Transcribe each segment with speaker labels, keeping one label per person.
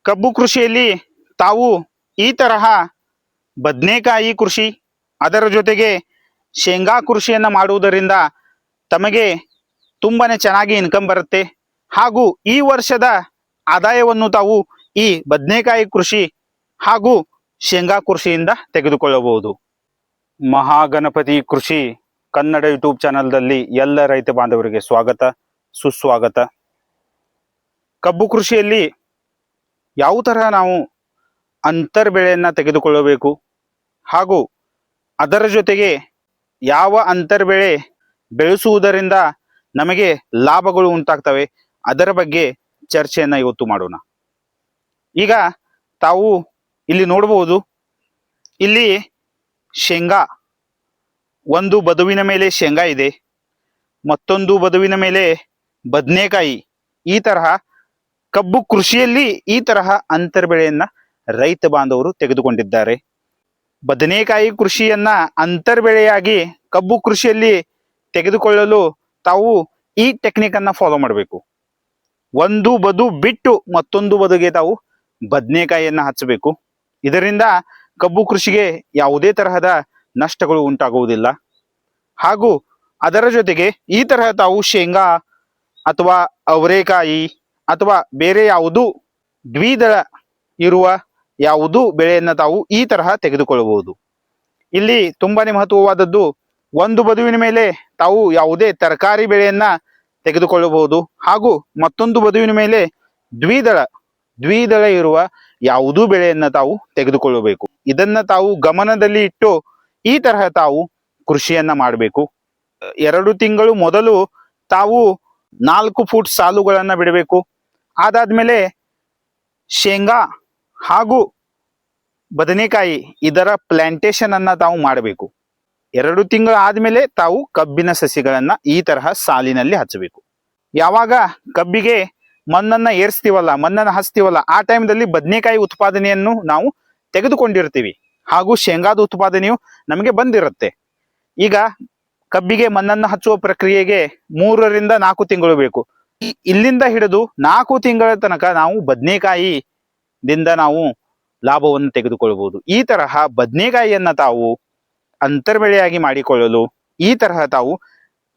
Speaker 1: ಕಬ್ಬು ಕೃಷಿಯಲ್ಲಿ ತಾವು ಈ ತರಹ ಬದನೆಕಾಯಿ ಕೃಷಿ ಅದರ ಜೊತೆಗೆ ಶೇಂಗಾ ಕೃಷಿಯನ್ನು ಮಾಡುವುದರಿಂದ ತಮಗೆ ತುಂಬಾನೇ ಚೆನ್ನಾಗಿ ಇನ್ಕಮ್ ಬರುತ್ತೆ. ಹಾಗೂ ಈ ವರ್ಷದ ಆದಾಯವನ್ನು ತಾವು ಈ ಬದನೆಕಾಯಿ ಕೃಷಿ ಹಾಗೂ ಶೇಂಗಾ ಕೃಷಿಯಿಂದ ತೆಗೆದುಕೊಳ್ಳಬಹುದು. ಮಹಾಗಣಪತಿ ಕೃಷಿ ಕನ್ನಡ ಯೂಟ್ಯೂಬ್ ಚಾನಲ್ದಲ್ಲಿ ಎಲ್ಲ ರೈತ ಬಾಂಧವರಿಗೆ ಸ್ವಾಗತ ಸುಸ್ವಾಗತ. ಕಬ್ಬು ಕೃಷಿಯಲ್ಲಿ ಯಾವ ತರಹ ನಾವು ಅಂತರ್ ಬೆಳೆಯನ್ನು ತೆಗೆದುಕೊಳ್ಳಬೇಕು ಹಾಗೂ ಅದರ ಜೊತೆಗೆ ಯಾವ ಅಂತರ್ ಬೆಳೆ ಬೆಳೆಸುವುದರಿಂದ ನಮಗೆ ಲಾಭಗಳು ಉಂಟಾಗ್ತವೆ ಅದರ ಬಗ್ಗೆ ಚರ್ಚೆಯನ್ನು ಇವತ್ತು ಮಾಡೋಣ. ಈಗ ತಾವು ಇಲ್ಲಿ ನೋಡಬಹುದು, ಇಲ್ಲಿ ಶೇಂಗಾ, ಒಂದು ಬದುವಿನ ಮೇಲೆ ಶೇಂಗಾ ಇದೆ, ಮತ್ತೊಂದು ಬದುವಿನ ಮೇಲೆ ಬದನೆಕಾಯಿ. ಈ ತರಹ ಕಬ್ಬು ಕೃಷಿಯಲ್ಲಿ ಈ ತರಹ ಅಂತರ್ ಬೆಳೆಯನ್ನ ರೈತ ಬಾಂಧವರು ತೆಗೆದುಕೊಂಡಿದ್ದಾರೆ. ಬದನೆಕಾಯಿ ಕೃಷಿಯನ್ನ ಅಂತರ್ ಬೆಳೆಯಾಗಿ ಕಬ್ಬು ಕೃಷಿಯಲ್ಲಿ ತೆಗೆದುಕೊಳ್ಳಲು ತಾವು ಈ ಟೆಕ್ನಿಕ್ ಅನ್ನ ಫಾಲೋ ಮಾಡಬೇಕು. ಒಂದು ಬದು ಬಿಟ್ಟು ಮತ್ತೊಂದು ಬದುಗೆ ತಾವು ಬದನೆಕಾಯಿಯನ್ನ ಹಚ್ಚಬೇಕು. ಇದರಿಂದ ಕಬ್ಬು ಕೃಷಿಗೆ ಯಾವುದೇ ತರಹದ ನಷ್ಟಗಳು ಉಂಟಾಗುವುದಿಲ್ಲ. ಹಾಗೂ ಅದರ ಜೊತೆಗೆ ಈ ತರಹ ತಾವು ಶೇಂಗಾ ಅಥವಾ ಅವರೆಕಾಯಿ ಅಥವಾ ಬೇರೆ ಯಾವುದು ದ್ವಿದಳ ಇರುವ ಯಾವುದು ಬೆಳೆಯನ್ನು ತಾವು ಈ ತರಹ ತೆಗೆದುಕೊಳ್ಳಬಹುದು. ಇಲ್ಲಿ ತುಂಬಾನೇ ಮಹತ್ವವಾದದ್ದು, ಒಂದು ಬದುವಿನ ಮೇಲೆ ತಾವು ಯಾವುದೇ ತರಕಾರಿ ಬೆಳೆಯನ್ನ ತೆಗೆದುಕೊಳ್ಳಬಹುದು ಹಾಗೂ ಮತ್ತೊಂದು ಬದುವಿನ ಮೇಲೆ ದ್ವಿದಳ ಇರುವ ಯಾವುದೂ ಬೆಳೆಯನ್ನ ತಾವು ತೆಗೆದುಕೊಳ್ಳಬೇಕು. ಇದನ್ನ ತಾವು ಗಮನದಲ್ಲಿ ಇಟ್ಟು ಈ ತರಹ ತಾವು ಕೃಷಿಯನ್ನ ಮಾಡಬೇಕು. 2 ತಿಂಗಳು ಮೊದಲು ತಾವು 4 ಫೂಟ್ ಸಾಲುಗಳನ್ನ ಬಿಡಬೇಕು. ಅದಾದ್ಮೇಲೆ ಶೇಂಗಾ ಹಾಗೂ ಬದನೆಕಾಯಿ ಇದರ ಪ್ಲಾಂಟೇಶನ್ ಅನ್ನ ತಾವು ಮಾಡಬೇಕು. 2 ತಿಂಗಳು ಆದ್ಮೇಲೆ ತಾವು ಕಬ್ಬಿನ ಸಸಿಗಳನ್ನ ಈ ತರಹ ಸಾಲಿನಲ್ಲಿ ಹಚ್ಚಬೇಕು. ಯಾವಾಗ ಕಬ್ಬಿಗೆ ಮಣ್ಣನ್ನ ಏರಿಸ್ತೀವಲ್ಲ, ಮಣ್ಣನ್ನ ಹಚ್ತೀವಲ್ಲ, ಆ ಟೈಮ್ದಲ್ಲಿ ಬದನೆಕಾಯಿ ಉತ್ಪಾದನೆಯನ್ನು ನಾವು ತೆಗೆದುಕೊಂಡಿರ್ತೀವಿ ಹಾಗೂ ಶೇಂಗಾದ ಉತ್ಪಾದನೆಯು ನಮಗೆ ಬಂದಿರುತ್ತೆ. ಈಗ ಕಬ್ಬಿಗೆ ಮಣ್ಣನ್ನು ಹಚ್ಚುವ ಪ್ರಕ್ರಿಯೆಗೆ 3 ರಿಂದ 4 ತಿಂಗಳು ಬೇಕು. ಇಲ್ಲಿಂದ ಹಿಡಿದು 4 ತಿಂಗಳ ತನಕ ನಾವು ಬದನೆಕಾಯಿದಿಂದ ನಾವು ಲಾಭವನ್ನು ತೆಗೆದುಕೊಳ್ಳಬಹುದು. ಈ ತರಹ ಬದನೆಕಾಯಿಯನ್ನ ತಾವು ಅಂತರ್ಬೆಳೆಯಾಗಿ ಮಾಡಿಕೊಳ್ಳಲು ಈ ತರಹ ತಾವು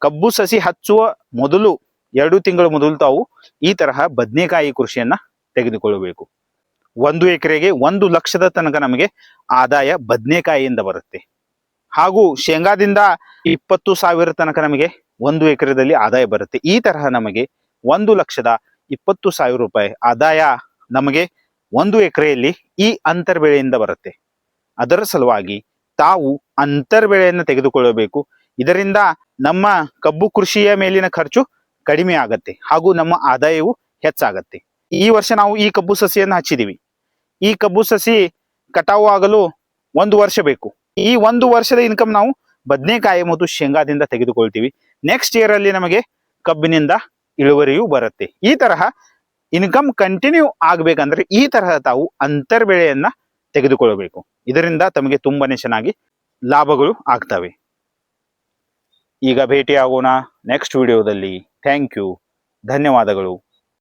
Speaker 1: ಕಬ್ಬು ಸಸಿ ಹಚ್ಚುವ ಮೊದಲು 2 ತಿಂಗಳ ಮೊದಲು ತಾವು ಈ ತರಹ ಬದನೆಕಾಯಿ ಕೃಷಿಯನ್ನ ತೆಗೆದುಕೊಳ್ಳಬೇಕು. 1 ಎಕರೆಗೆ 1 ಲಕ್ಷದ ತನಕ ನಮಗೆ ಆದಾಯ ಬದನೆಕಾಯಿಯಿಂದ ಬರುತ್ತೆ. ಹಾಗೂ ಶೇಂಗಾದಿಂದ 20,000 ತನಕ ನಮಗೆ 1 ಎಕರೆದಲ್ಲಿ ಆದಾಯ ಬರುತ್ತೆ. ಈ ತರಹ ನಮಗೆ 1,20,20,000 ರೂಪಾಯಿ ಆದಾಯ ನಮಗೆ 1 ಎಕರೆಯಲ್ಲಿ ಈ ಅಂತರ್ ಬೆಳೆಯಿಂದ ಬರುತ್ತೆ. ಅದರ ಸಲುವಾಗಿ ತಾವು ಅಂತರ್ ಬೆಳೆಯನ್ನು ತೆಗೆದುಕೊಳ್ಳಬೇಕು. ಇದರಿಂದ ನಮ್ಮ ಕಬ್ಬು ಕೃಷಿಯ ಮೇಲಿನ ಖರ್ಚು ಕಡಿಮೆ ಆಗತ್ತೆ ಹಾಗೂ ನಮ್ಮ ಆದಾಯವು ಹೆಚ್ಚಾಗತ್ತೆ. ಈ ವರ್ಷ ನಾವು ಈ ಕಬ್ಬು ಸಸಿಯನ್ನು ಹಚ್ಚಿದೀವಿ. ಈ ಕಬ್ಬು ಸಸಿ ಕಟಾವು ಆಗಲು 1 ವರ್ಷ ಬೇಕು. ಈ 1 ವರ್ಷದ ಇನ್ಕಮ್ ನಾವು ಬದನೆಕಾಯಿ ಮತ್ತು ಶೇಂಗಾದಿಂದ ತೆಗೆದುಕೊಳ್ತೀವಿ. ನೆಕ್ಸ್ಟ್ ಇಯರ್ ಅಲ್ಲಿ ನಮಗೆ ಕಬ್ಬಿನಿಂದ ಇಳುವರಿಯೂ ಬರುತ್ತೆ. ಈ ತರಹ ಇನ್ಕಮ್ ಕಂಟಿನ್ಯೂ ಆಗ್ಬೇಕಂದ್ರೆ ಈ ತರಹ ತಾವು ಅಂತರ್ ಬೆಳೆಯನ್ನ ತೆಗೆದುಕೊಳ್ಳಬೇಕು. ಇದರಿಂದ ತಮಗೆ ತುಂಬಾನೇ ಚೆನ್ನಾಗಿ ಲಾಭಗಳು ಆಗ್ತವೆ. ಈಗ ಭೇಟಿ ಆಗೋಣ ನೆಕ್ಸ್ಟ್ ವಿಡಿಯೋದಲ್ಲಿ. ಥ್ಯಾಂಕ್ ಯು, ಧನ್ಯವಾದಗಳು.